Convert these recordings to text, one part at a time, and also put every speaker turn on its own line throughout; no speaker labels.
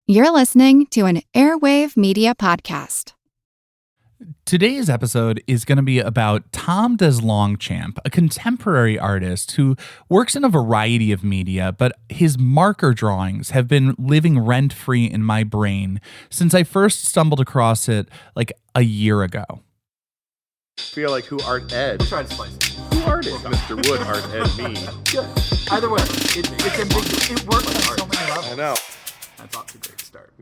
You're listening to an Airwave Media Podcast.
Today's episode is going to be about Tom DesLongchamp, a contemporary artist who works in a variety of media, but his marker drawings have been living rent-free in my brain since I first stumbled across it like a year ago.
Feel like who art ed?
We'll try to splice it.
Who art is Mr. Wood art ed me?
Good. Either way, it's ambiguous. It works on so many levels.
I know.
That's off to a great start.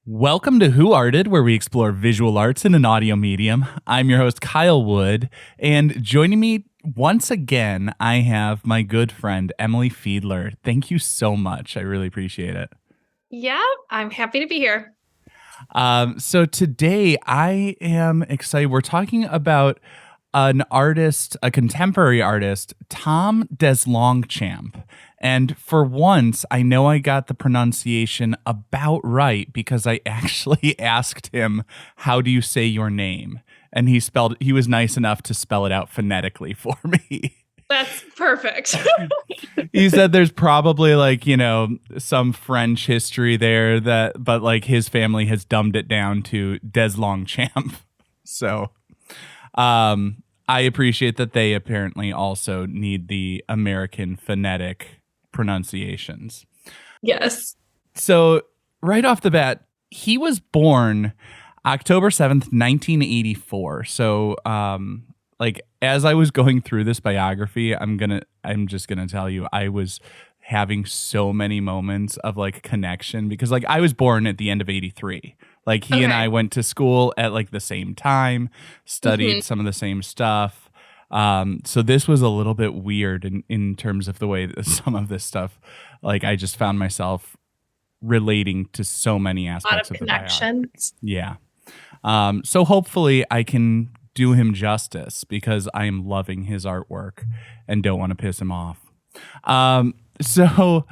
Welcome to Who Arted, where we explore visual arts in an audio medium. I'm your host, Kyle Wood, and joining me once again, I have my good friend, Emily Fiedler. Thank you so much. I really appreciate it.
Yeah, I'm happy to be here.
So today I am excited. We're talking about an artist, a contemporary artist, Tom DesLongchamp. And for once, I know I got the pronunciation about right because I actually asked him, how do you say your name? And he was nice enough to spell it out phonetically for me.
That's perfect.
He said there's probably some French history there but his family has dumbed it down to DesLongchamp. So, I appreciate that they apparently also need the American phonetic pronunciations.
Yes.
So right off the bat, he was born October 7th, 1984. So as I was going through this biography, I'm just gonna tell you I was having so many moments of connection because I was born at the end of 83. He and I went to school at the same time, studied some of the same stuff. So this was a little bit weird in terms of the way that some of this stuff, I just found myself relating to so many aspects of the
connections.
Yeah. So hopefully I can do him justice because I am loving his artwork and don't want to piss him off. So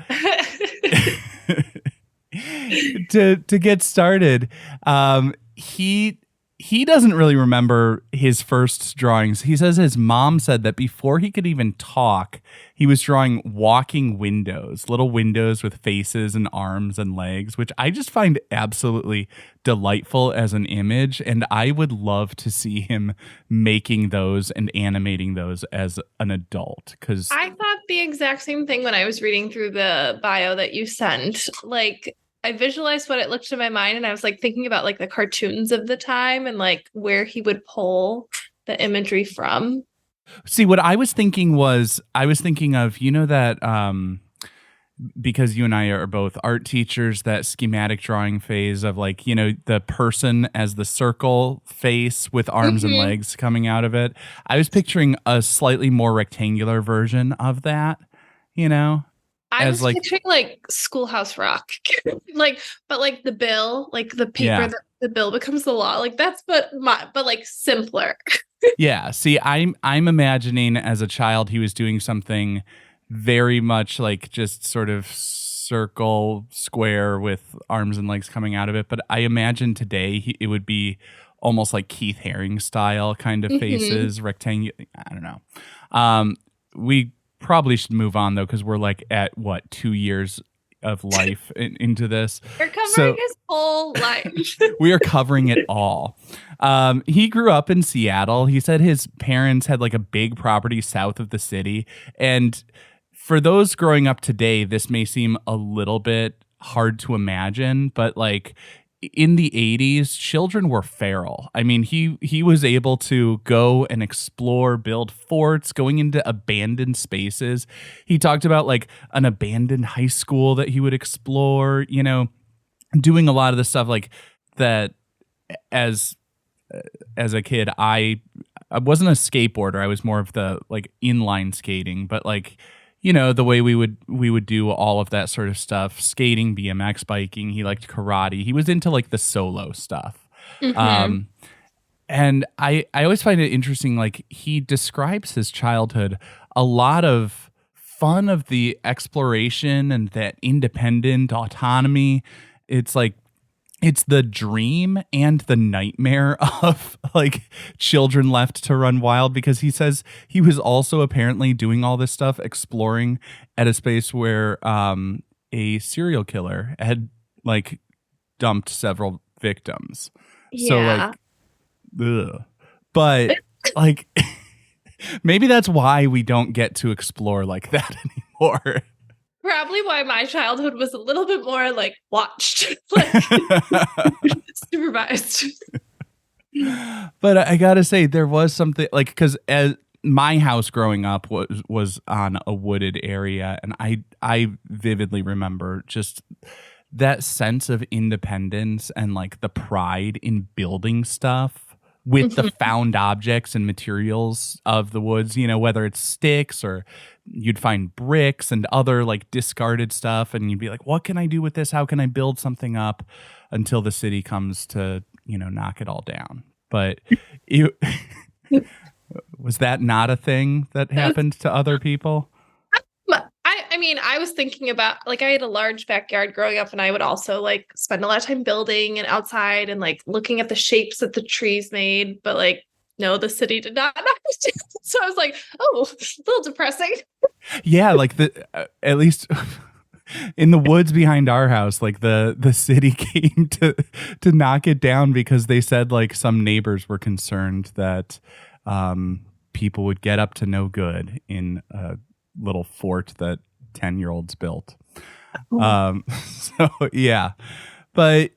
to get started, he doesn't really remember his first drawings. He says his mom said that before he could even talk, he was drawing walking windows, little windows with faces and arms and legs, which I just find absolutely delightful as an image. And I would love to see him making those and animating those as an adult. Because
I thought the exact same thing when I was reading through the bio that you sent. I visualized what it looked in my mind, and I was thinking about the cartoons of the time and where he would pull the imagery from.
See, what I was thinking of, that because you and I are both art teachers, that schematic drawing phase of the person as the circle face with arms and legs coming out of it. I was picturing a slightly more rectangular version of that,
I was picturing Schoolhouse Rock, but the bill, the paper that the bill becomes the law. That's but simpler.
Yeah. See, I'm imagining as a child he was doing something very much just sort of circle square with arms and legs coming out of it. But I imagine today it would be almost like Keith Haring style kind of faces, rectangular. I don't know. We probably should move on though, because we're at 2 years of life into this.
You're covering his whole life.
We are covering it all. He grew up in Seattle. He said his parents had a big property south of the city. And for those growing up today, this may seem a little bit hard to imagine, but in the 80s, children were feral. I mean, he was able to go and explore, build forts, going into abandoned spaces. He talked about an abandoned high school that he would explore, doing a lot of the stuff that as a kid, I wasn't a skateboarder. I was more of the inline skating, but the way we would do all of that sort of stuff, skating, BMX biking. He liked karate. He was into the solo stuff. And I always find it interesting. He describes his childhood, a lot of fun of the exploration and that independent autonomy. It's it's the dream and the nightmare of children left to run wild, because he says he was also apparently doing all this stuff, exploring at a space where a serial killer had dumped several victims. So
Yeah.
ugh. But like maybe that's why we don't get to explore like that anymore.
Probably why my childhood was a little bit more like watched, like supervised.
But I gotta say, there was something like, because as my house growing up was on a wooded area, and I vividly remember just that sense of independence and like the pride in building stuff with the found objects and materials of the woods, you know, whether it's sticks or you'd find bricks and other like discarded stuff. And you'd be like, what can I do with this? How can I build something up, until the city comes to, you know, knock it all down. But you, was that not a thing that happened to other people?
I mean, I was thinking about, like, I had a large backyard growing up, and I would also like spend a lot of time building and outside and like looking at the shapes that the trees made. But like, no, the city did not understand. So I was like, oh, a little depressing.
Yeah, like at least in the woods behind our house, like the city came to knock it down because they said like some neighbors were concerned that people would get up to no good in a little fort that 10-year-olds built. So yeah, but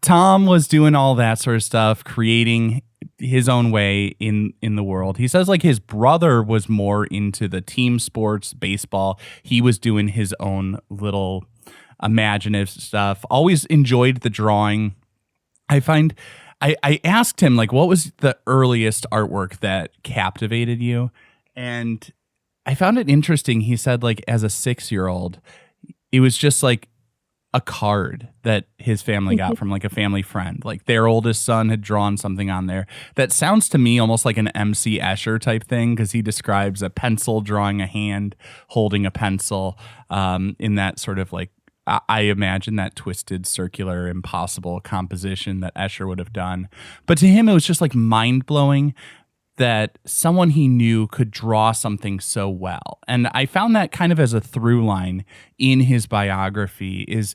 Tom was doing all that sort of stuff, creating his own way in the world. He says like his brother was more into the team sports, baseball. He was doing his own little imaginative stuff. Always enjoyed the drawing. I asked him like, what was the earliest artwork that captivated you? And I found it interesting. He said like as a 6-year-old, it was just like a card that his family got from like a family friend. Like their oldest son had drawn something on there that sounds to me almost like an MC Escher type thing, because he describes a pencil drawing a hand holding a pencil in that sort of like, I imagine that twisted, circular, impossible composition that Escher would have done. But to him, it was just like mind-blowing that someone he knew could draw something so well. And I found that kind of as a through line in his biography, is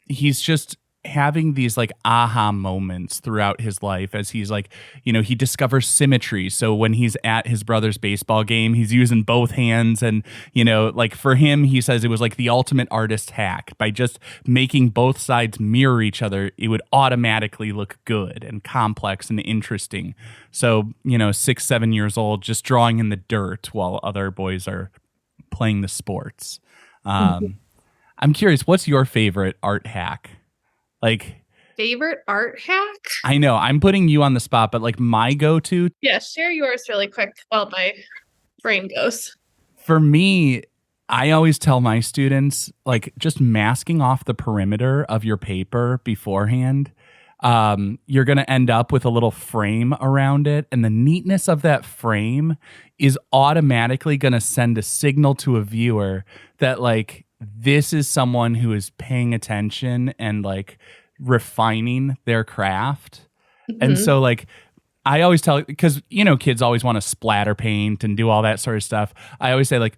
he's just having these like aha moments throughout his life as he's like, you know, he discovers symmetry. So when he's at his brother's baseball game, he's using both hands. And, you know, like for him, he says it was like the ultimate artist hack. By just making both sides mirror each other, it would automatically look good and complex and interesting. So, you know, 6, 7 years old, just drawing in the dirt while other boys are playing the sports. I'm curious, what's your favorite art hack? Like,
Favorite art hack?
I know I'm putting you on the spot, but like my go-to,
Yeah, share yours really quick while my brain goes.
for me, I always tell my students, like, just masking off the perimeter of your paper beforehand, you're going to end up with a little frame around it. And the neatness of that frame is automatically going to send a signal to a viewer that like, this is someone who is paying attention and like refining their craft. And so like, I always tell, because, you know, kids always want to splatter paint and do all that sort of stuff. I always say like,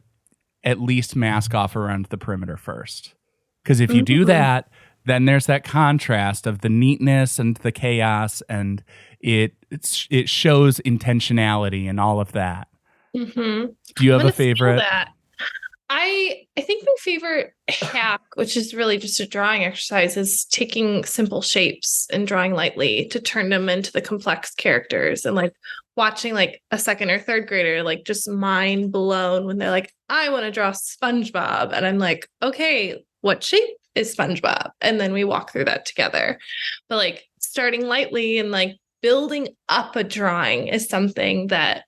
at least mask off around the perimeter first. Because if you do that, then there's that contrast of the neatness and the chaos, and it shows intentionality and all of that. Do you have a favorite?
I think my favorite hack, which is really just a drawing exercise, is taking simple shapes and drawing lightly to turn them into the complex characters, and like watching like a second or third grader like just mind blown when they're like, I want to draw SpongeBob. And I'm like, okay, what shape is SpongeBob? And then we walk through that together. But like starting lightly and like building up a drawing is something that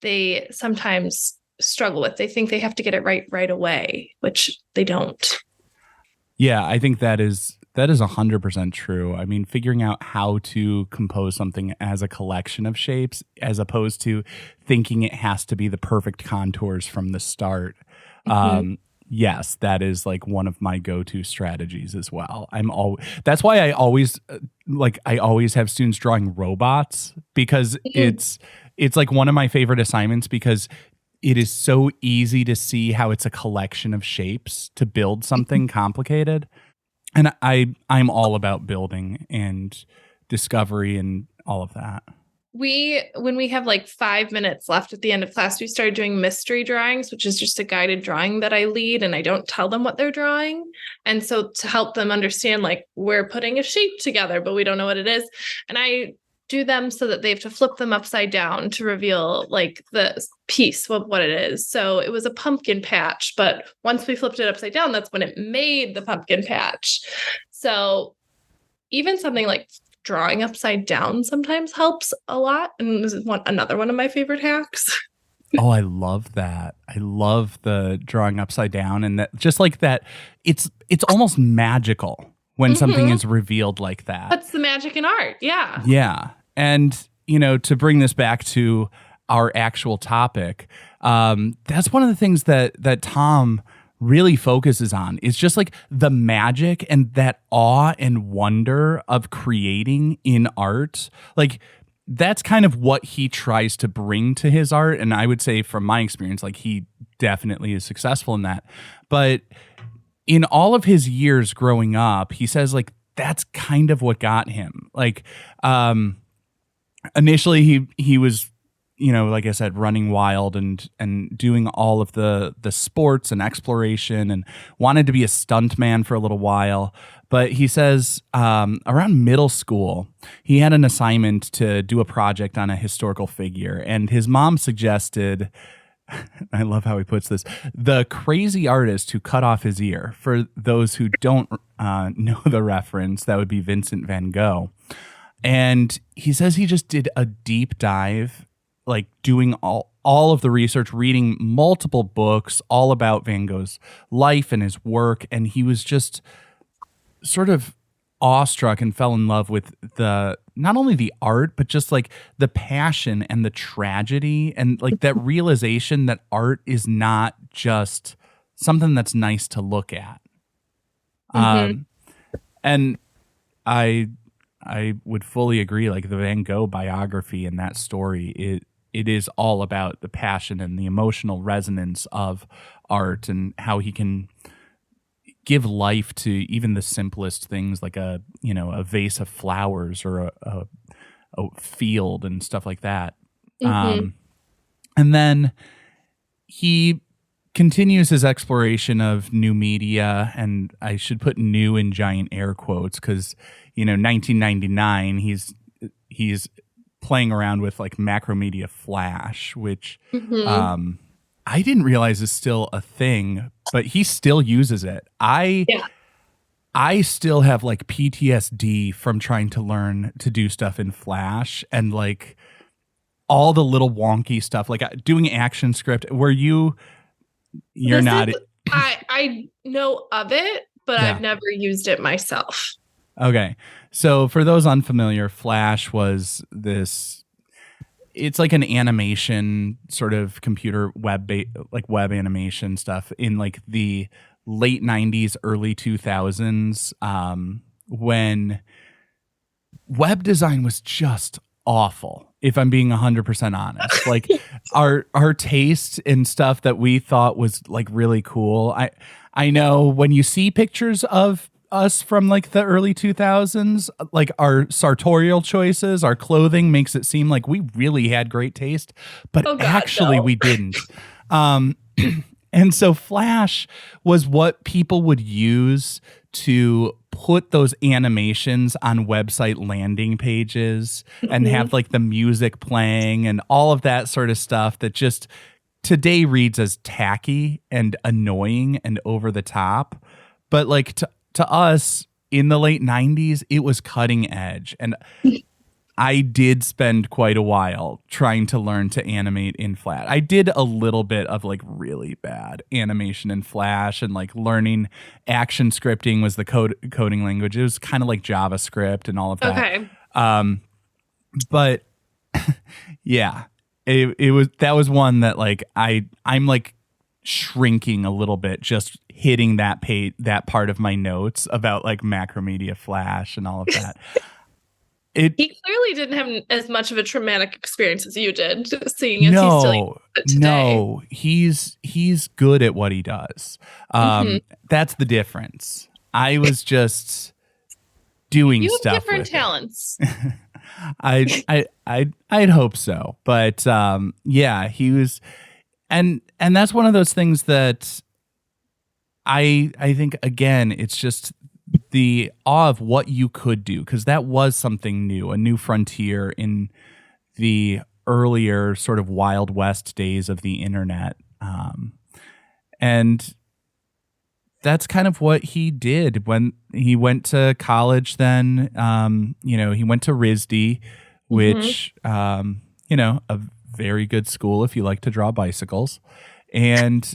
they sometimes struggle with. They think they have to get it right away, which they don't.
Yeah, I think that is 100% true. I mean, figuring out how to compose something as a collection of shapes, as opposed to thinking it has to be the perfect contours from the start. Yes, that is like one of my go-to strategies as well. That's why I always have students drawing robots, because it's like one of my favorite assignments, because it is so easy to see how it's a collection of shapes to build something complicated. And I'm all about building and discovery and all of that.
When we have like 5 minutes left at the end of class, we started doing mystery drawings, which is just a guided drawing that I lead and I don't tell them what they're drawing. And so to help them understand, like, we're putting a shape together, but we don't know what it is. And I do them so that they have to flip them upside down to reveal like the piece of what it is. So it was a pumpkin patch, but once we flipped it upside down, that's when it made the pumpkin patch. So even something like drawing upside down sometimes helps a lot. And this is another one of my favorite hacks.
Oh, I love that. I love the drawing upside down, and that just like that, it's almost magical when something is revealed like that.
That's the magic in art. Yeah.
Yeah. And, to bring this back to our actual topic, that's one of the things that Tom really focuses on is just like the magic and that awe and wonder of creating in art. Like that's kind of what he tries to bring to his art. And I would say from my experience, like he definitely is successful in that. But in all of his years growing up, he says like that's kind of what got him. Like initially he was, like I said, running wild and doing all of the sports and exploration and wanted to be a stuntman for a little while. But he says around middle school, he had an assignment to do a project on a historical figure. And his mom suggested, I love how he puts this, the crazy artist who cut off his ear. For those who don't know the reference, that would be Vincent van Gogh. And he says he just did a deep dive, like doing all of the research, reading multiple books all about Van Gogh's life and his work. And he was just sort of awestruck and fell in love with not only the art, but just like the passion and the tragedy and like that realization that art is not just something that's nice to look at. And I would fully agree, like the Van Gogh biography and that story, it is all about the passion and the emotional resonance of art and how he can give life to even the simplest things like a vase of flowers or a field and stuff like that. And then he continues his exploration of new media, and I should put new in giant air quotes because 1999 he's playing around with like Macromedia Flash, which I didn't realize is still a thing, but he still uses it. I still have like PTSD from trying to learn to do stuff in Flash and like all the little wonky stuff, like doing action script where
I know of it, but I've never used it myself.
Okay. So for those unfamiliar, Flash was it's like an animation sort of computer web animation stuff in like the late 90s, early 2000s, when web design was just awful, if I'm being 100% honest. Like our taste in stuff that we thought was like really cool. I know when you see pictures of us from like the early 2000s, like our sartorial choices, our clothing makes it seem like we really had great taste, but we didn't. And so Flash was what people would use to put those animations on website landing pages and have like the music playing and all of that sort of stuff that just today reads as tacky and annoying and over the top. But like to us in the late 90s, it was cutting edge. And I did spend quite a while trying to learn to animate in Flash. I did a little bit of like really bad animation in Flash, and like learning action scripting was the coding language. It was kind of like JavaScript and all of that.
Okay.
But yeah, that was one that like I'm like shrinking a little bit just hitting that part of my notes about like Macromedia Flash and all of that. He
clearly didn't have as much of a traumatic experience as you did, seeing as he's still today.
No, he's good at what he does. That's the difference. I was just doing
You have
stuff
different
with
talents.
I'd hope so, but yeah, he was, and that's one of those things that I think, again, it's just the awe of what you could do, because that was something new, a new frontier in the earlier sort of Wild West days of the internet, and that's kind of what he did when he went to college. Then, he went to RISD, which, a very good school if you like to draw bicycles. And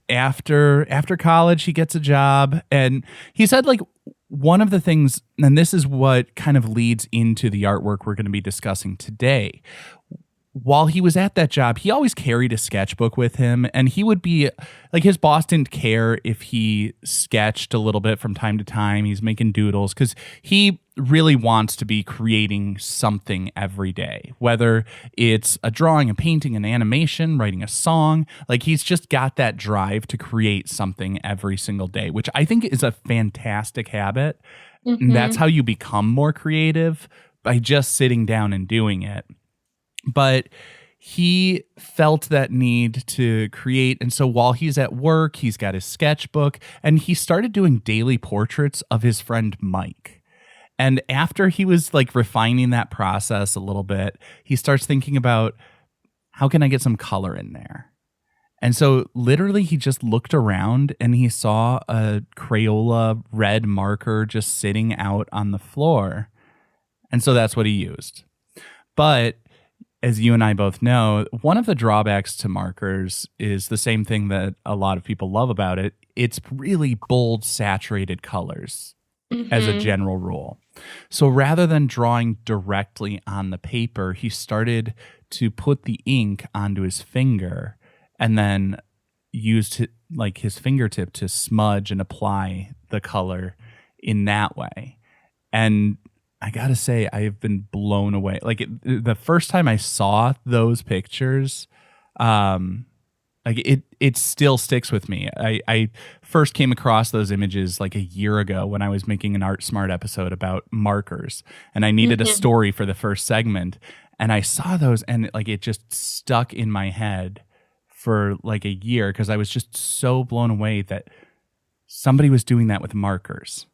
after college, he gets a job. And he said, like, one of the things, and this is what kind of leads into the artwork we're going to be discussing today. While he was at that job, he always carried a sketchbook with him, and he would be like, his boss didn't care if he sketched a little bit from time to time. He's making doodles because he really wants to be creating something every day, whether it's a drawing, a painting, an animation, writing a song. Like, he's just got that drive to create something every single day, which I think is a fantastic habit. And that's how you become more creative, by just sitting down and doing it. But he felt that need to create. And so while he's at work, he's got his sketchbook, and he started doing daily portraits of his friend Mike. And after he was like refining that process a little bit, he starts thinking about, how can I get some color in there? And so literally he just looked around and he saw a Crayola red marker just sitting out on the floor. And so that's what he used. But as you and I both know, one of the drawbacks to markers is the same thing that a lot of people love about it. It's really bold, saturated colors as a general rule. So rather than drawing directly on the paper, he started to put the ink onto his finger and then used his fingertip to smudge and apply the color in that way. And I gotta say, I have been blown away. Like, the first time I saw those pictures, it still sticks with me. I first came across those images like a year ago when I was making an Art Smart episode about markers, and I needed a story for the first segment, and I saw those, and it just stuck in my head for like a year, because I was just so blown away that somebody was doing that with markers.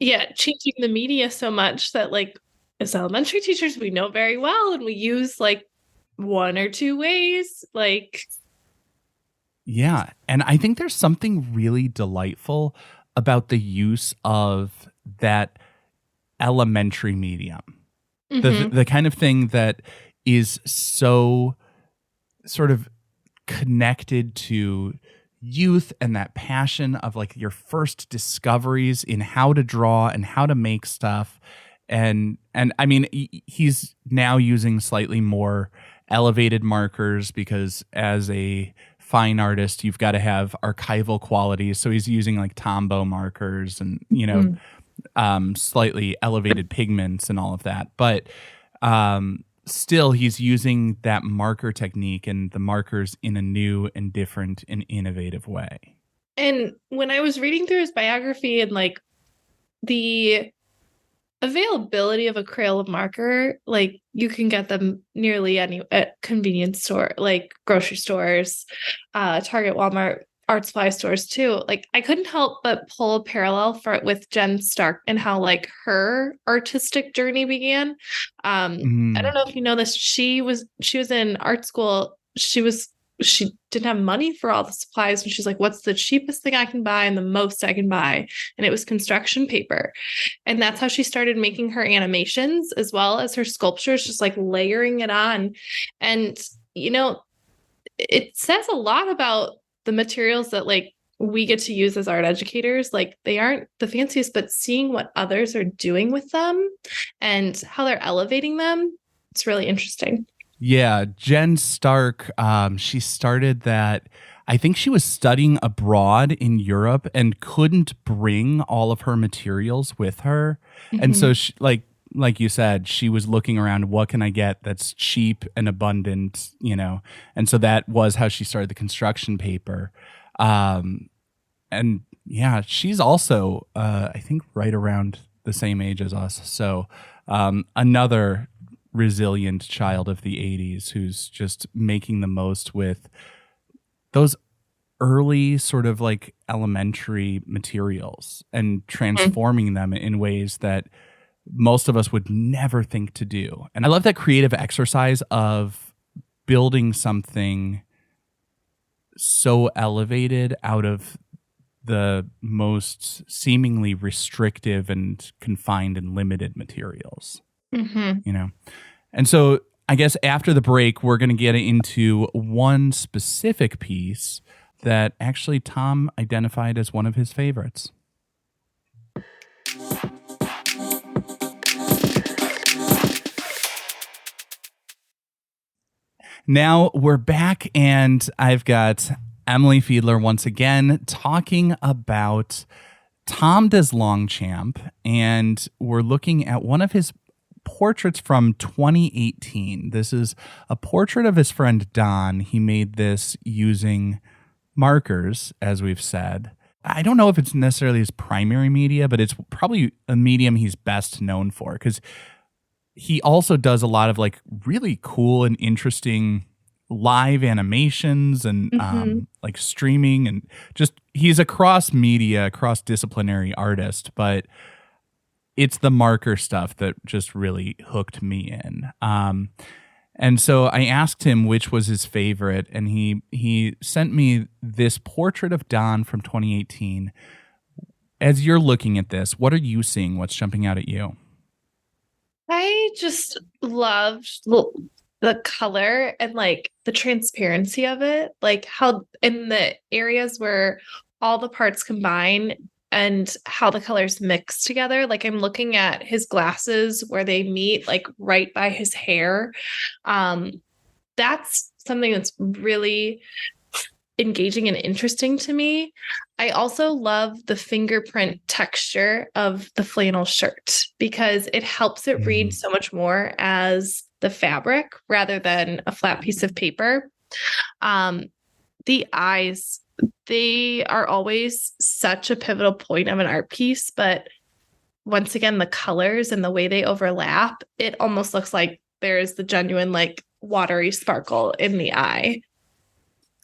Yeah, changing the media so much that, like, as elementary teachers, we know very well, and we use like one or two ways. Like,
yeah. And I think there's something really delightful about the use of that elementary medium. The kind of thing that is so sort of connected to youth and that passion of like your first discoveries in how to draw and how to make stuff. And I mean, he's now using slightly more elevated markers, because as a fine artist, you've got to have archival qualities. So he's using like Tombow markers and, slightly elevated pigments and all of that. But still, he's using that marker technique and the markers in a new and different and innovative way.
And when I was reading through his biography and like the availability of a Crayola marker, like you can get them nearly any at convenience store, like grocery stores, Target, Walmart, art supply stores too. Like, I couldn't help but pull a parallel with Jen Stark and how like her artistic journey began. I don't know if you know this. She was in art school. She didn't have money for all the supplies, and she's like, what's the cheapest thing I can buy and the most I can buy? And it was construction paper. And that's how she started making her animations as well as her sculptures, just like layering it on. And, it says a lot about the materials that like we get to use as art educators. Like, they aren't the fanciest, but seeing what others are doing with them and how they're elevating them, it's really interesting.
Yeah, Jen Stark, she started that. I think she was studying abroad in Europe and couldn't bring all of her materials with her. And so she, like you said, she was looking around, what can I get that's cheap and abundant, And so that was how she started the construction paper. And yeah, she's also, I think, right around the same age as us. So another resilient child of the 80s who's just making the most with those early sort of like elementary materials and transforming them in ways that most of us would never think to do. And I love that creative exercise of building something so elevated out of the most seemingly restrictive and confined and limited materials. You know? And so I guess after the break, we're going to get into one specific piece that actually Tom identified as one of his favorites. Now we're back, and I've got Emily Fiedler once again talking about Tom DesLongchamp, and we're looking at one of his portraits from 2018. This is a portrait of his friend Don. He made this using markers, as we've said. I don't know if it's necessarily his primary media, but it's probably a medium he's best known for, because he also does a lot of like really cool and interesting live animations and like streaming, and just he's a cross-media, cross-disciplinary artist, but it's the marker stuff that just really hooked me in. And so I asked him which was his favorite, and he sent me this portrait of Don from 2018. As you're looking at this, what are you seeing? What's jumping out at you?
I just loved the color and like the transparency of it, like how in the areas where all the parts combine and how the colors mix together. Like I'm looking at his glasses where they meet, like right by his hair. That's something that's really engaging and interesting to me. I also love the fingerprint texture of the flannel shirt because it helps it read so much more as the fabric rather than a flat piece of paper. The eyes, they are always such a pivotal point of an art piece, but once again, the colors and the way they overlap, it almost looks like there's the genuine like watery sparkle in the eye.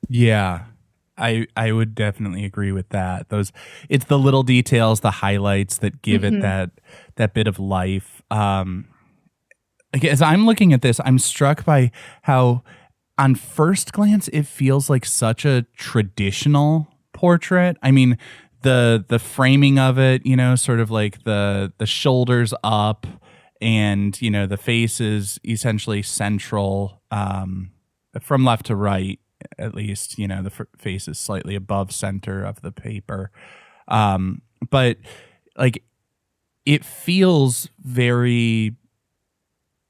Yeah, I would definitely agree with that. It's the little details, the highlights that give it that bit of life. Like as I'm looking at this, I'm struck by how on first glance it feels like such a traditional portrait. I mean, the framing of it, you know, sort of like the shoulders up, and you know the face is essentially central from left to right. At least, you know, the face is slightly above center of the paper. But like it feels very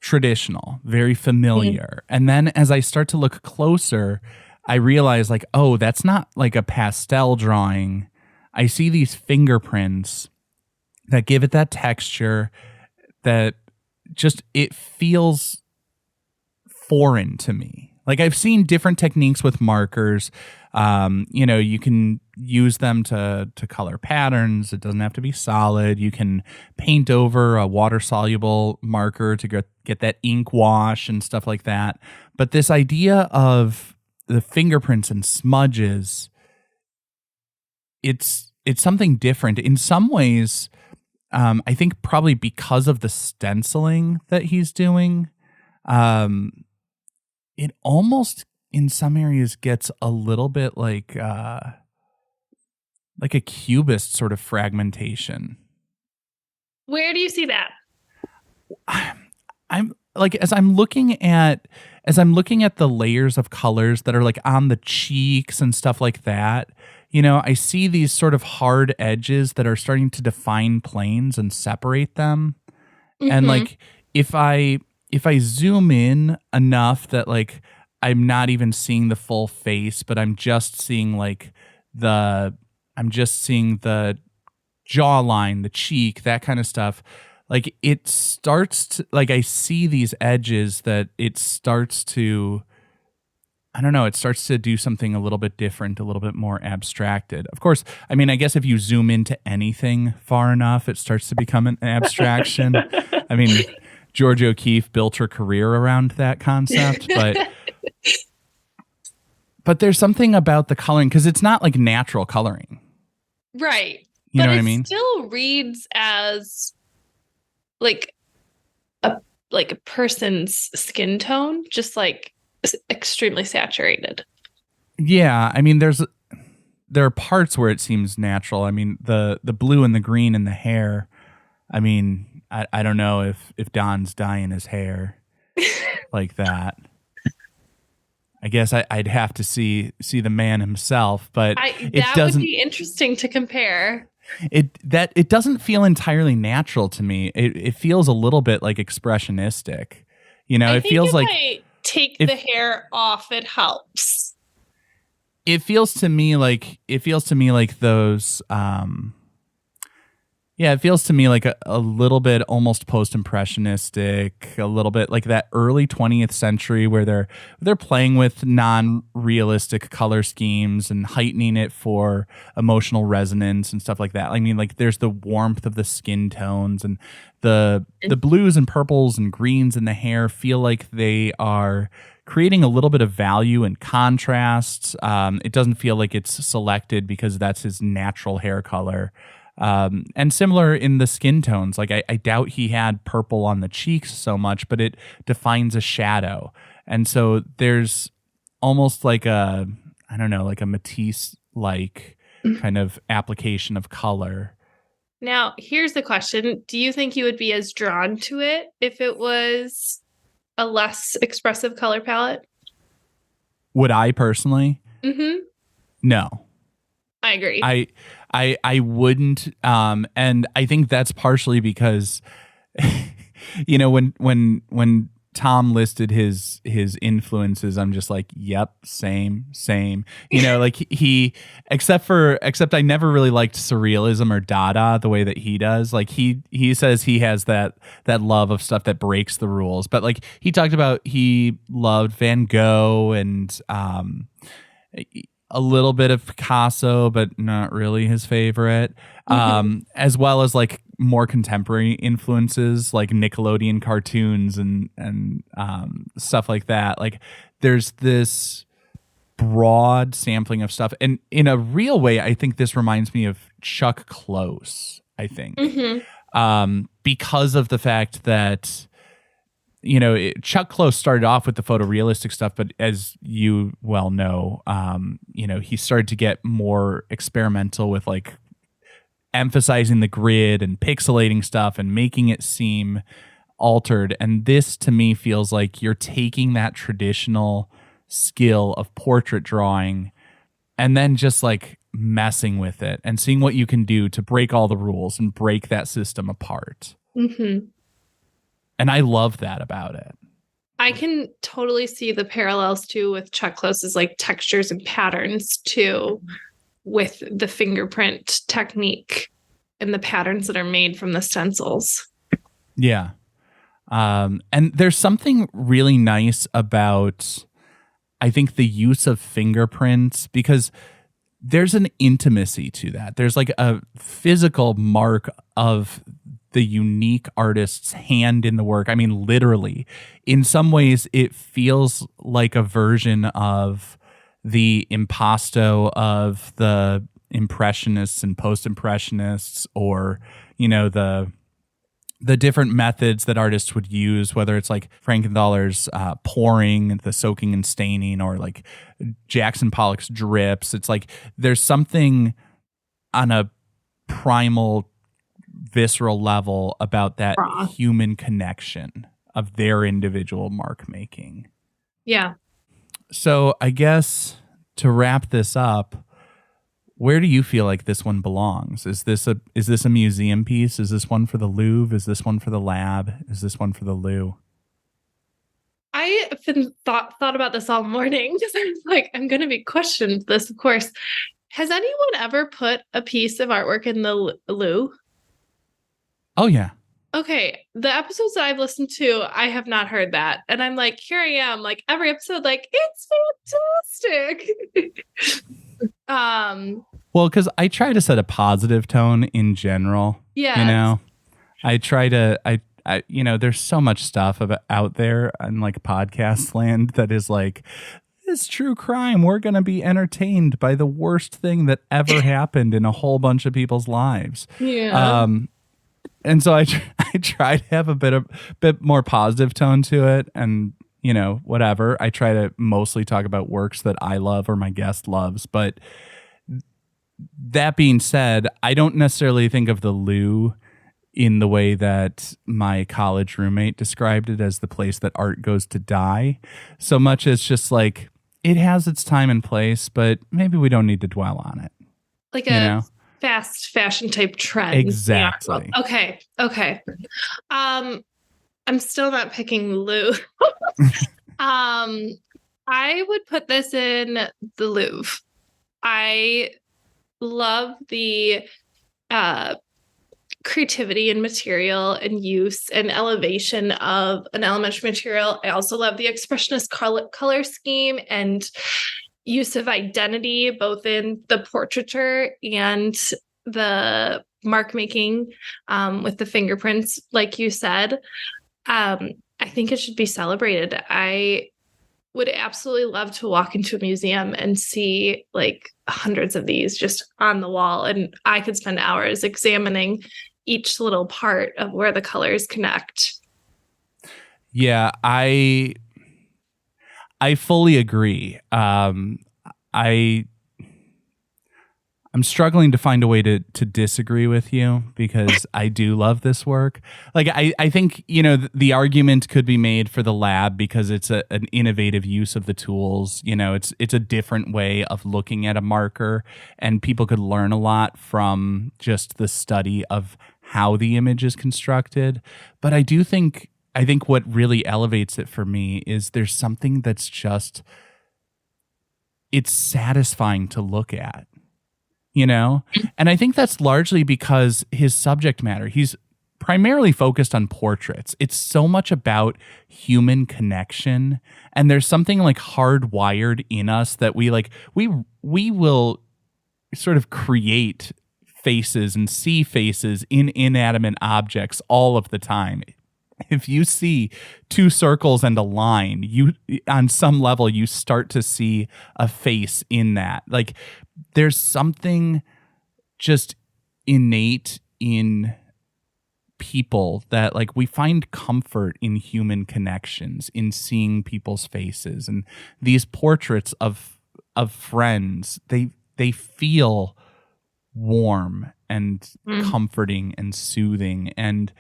traditional, very familiar. And then as I start to look closer, I realize like, oh, that's not like a pastel drawing. I see these fingerprints that give it that texture that just, it feels foreign to me. Like I've seen different techniques with markers. You know, you can use them to color patterns. It doesn't have to be solid. You can paint over a water-soluble marker to get that ink wash and stuff like that. But this idea of the fingerprints and smudges, it's something different. In some ways, I think probably because of the stenciling that he's doing, it almost in some areas gets a little bit like a cubist sort of fragmentation.
Where do you see that?
I'm like as I'm looking at the layers of colors that are like on the cheeks and stuff like that, you know, I see these sort of hard edges that are starting to define planes and separate them. And like if I zoom in enough that like I'm not even seeing the full face, but I'm just seeing the jawline, the cheek, that kind of stuff. Like it starts to, like I see these edges that it starts to I don't know, it starts to do something a little bit different, a little bit more abstracted. Of course, I mean, I guess if you zoom into anything far enough, it starts to become an abstraction. I mean, Georgia O'Keeffe built her career around that concept, but there's something about the coloring, because it's not like natural coloring.
Right.
You know
but
what I
it
mean?
still reads as like a person's skin tone, just like extremely saturated.
Yeah, I mean, there are parts where it seems natural. I mean, the blue and the green in the hair. I mean, I don't know if Don's dyeing his hair like that. I guess I'd have to see the man himself, but
that would be interesting to compare.
It doesn't feel entirely natural to me. It feels a little bit like expressionistic. You know, it feels like
I take the hair off, it helps.
It feels to me like those yeah, it feels to me like a little bit almost post-impressionistic, a little bit like that early 20th century where they're playing with non-realistic color schemes and heightening it for emotional resonance and stuff like that. I mean, like there's the warmth of the skin tones, and the blues and purples and greens in the hair feel like they are creating a little bit of value and contrast. It doesn't feel like it's selected because that's his natural hair color. And similar in the skin tones. Like I doubt he had purple on the cheeks so much, but it defines a shadow. And so there's almost like a Matisse-like kind of application of color.
Now, here's the question. Do you think you would be as drawn to it if it was a less expressive color palette?
Would I personally?
Mm-hmm.
No.
I agree.
I wouldn't, and I think that's partially because, you know, when Tom listed his influences, I'm just like, yep, same. You know, like except I never really liked surrealism or Dada the way that he does. Like he says he has that love of stuff that breaks the rules, but like he talked about he loved Van Gogh and a little bit of Picasso, but not really his favorite, as well as like more contemporary influences like Nickelodeon cartoons and stuff like that. Like there's this broad sampling of stuff. And in a real way, I think this reminds me of Chuck Close, I think, because of the fact that, you know, Chuck Close started off with the photorealistic stuff, but as you well know, you know, he started to get more experimental with like emphasizing the grid and pixelating stuff and making it seem altered. And this to me feels like you're taking that traditional skill of portrait drawing and then just like messing with it and seeing what you can do to break all the rules and break that system apart. Mm-hmm. And I love that about it.
I can totally see the parallels too with Chuck Close's like textures and patterns too, with the fingerprint technique and the patterns that are made from the stencils.
Yeah. And there's something really nice about, I think, the use of fingerprints, because there's an intimacy to that. There's like a physical mark of the unique artist's hand in the work. I mean, literally, in some ways, it feels like a version of the impasto of the impressionists and post-impressionists, or, you know, the different methods that artists would use, whether it's like Frankenthaler's pouring, the soaking and staining, or like Jackson Pollock's drips. It's like there's something on a primal, visceral level about that human connection of their individual mark making.
Yeah.
So I guess to wrap this up, where do you feel like this one belongs? Is this a museum piece? Is this one for the Louvre? Is this one for the lab? Is this one for the loo?
I have been thought about this all morning because I was like, I'm going to be questioned this, of course. Has anyone ever put a piece of artwork in the loo?
Oh, yeah.
Okay, the episodes that I've listened to, I have not heard that. And I'm like, here I am, like every episode, like, it's fantastic.
Well, because I try to set a positive tone in general.
Yeah.
You know, I try to, you know, there's so much stuff out there in like podcast land that is like, this true crime, we're going to be entertained by the worst thing that ever happened in a whole bunch of people's lives.
Yeah.
And so I try to have a bit more positive tone to it, and you know, whatever. I try to mostly talk about works that I love or my guest loves. But that being said, I don't necessarily think of the loo in the way that my college roommate described it, as the place that art goes to die, so much as just like it has its time and place, but maybe we don't need to dwell on it.
Like a fast fashion type trend.
Exactly.
Yeah. Okay. I'm still not picking Lou. I would put this in the Louvre. I love the creativity and material and use and elevation of an elementary material. I also love the expressionist color scheme and use of identity, both in the portraiture and the mark making with the fingerprints, like you said. I think it should be celebrated. I would absolutely love to walk into a museum and see like hundreds of these just on the wall. And I could spend hours examining each little part of where the colors connect.
Yeah, I fully agree. I'm struggling to find a way to disagree with you, because I do love this work. Like I think, you know, the argument could be made for the lab because it's an innovative use of the tools. You know, it's a different way of looking at a marker, and people could learn a lot from just the study of how the image is constructed. But I think what really elevates it for me is there's something that's just, it's satisfying to look at, you know? And I think that's largely because his subject matter, he's primarily focused on portraits. It's so much about human connection. And there's something like hardwired in us that we will sort of create faces and see faces in inanimate objects all of the time. If you see two circles and a line, you, on some level, you start to see a face in that. Like, there's something just innate in people that, like, we find comfort in human connections, in seeing people's faces. And these portraits of friends, they feel warm and comforting and soothing. And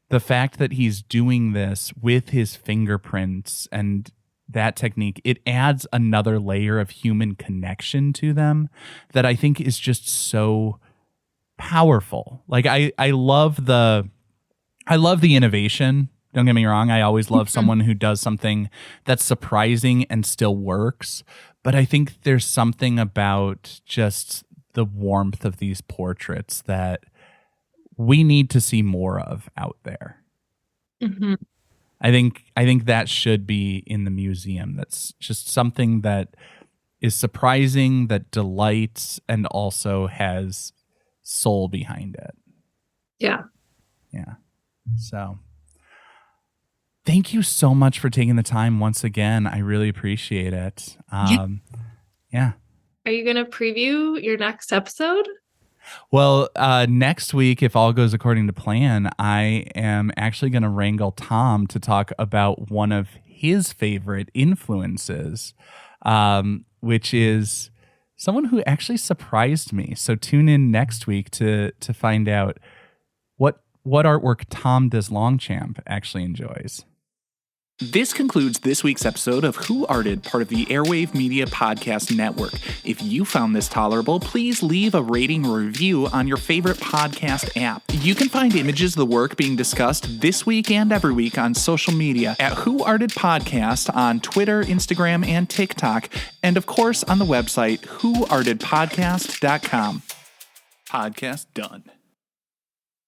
the fact that he's doing this with his fingerprints and that technique, it adds another layer of human connection to them that I think is just so powerful. Like I love the innovation. Don't get me wrong. I always love someone who does something that's surprising and still works. But I think there's something about just the warmth of these portraits that we need to see more of out there.
Mm-hmm.
I think that should be in the museum. That's just something that is surprising, that delights, and also has soul behind it.
Yeah.
Yeah. So thank you so much for taking the time once again. I really appreciate it. Yeah.
Are you going to preview your next episode?
Well, next week, if all goes according to plan, I am actually going to wrangle Tom to talk about one of his favorite influences, which is someone who actually surprised me. So tune in next week to find out what artwork Tom DesLongchamp actually enjoys.
This concludes this week's episode of Who Arted, part of the Airwave Media Podcast Network. If you found this tolerable, please leave a rating or review on your favorite podcast app. You can find images of the work being discussed this week and every week on social media at Who Arted Podcast on Twitter, Instagram, and TikTok, and of course on the website whoartedpodcast.com. Podcast done.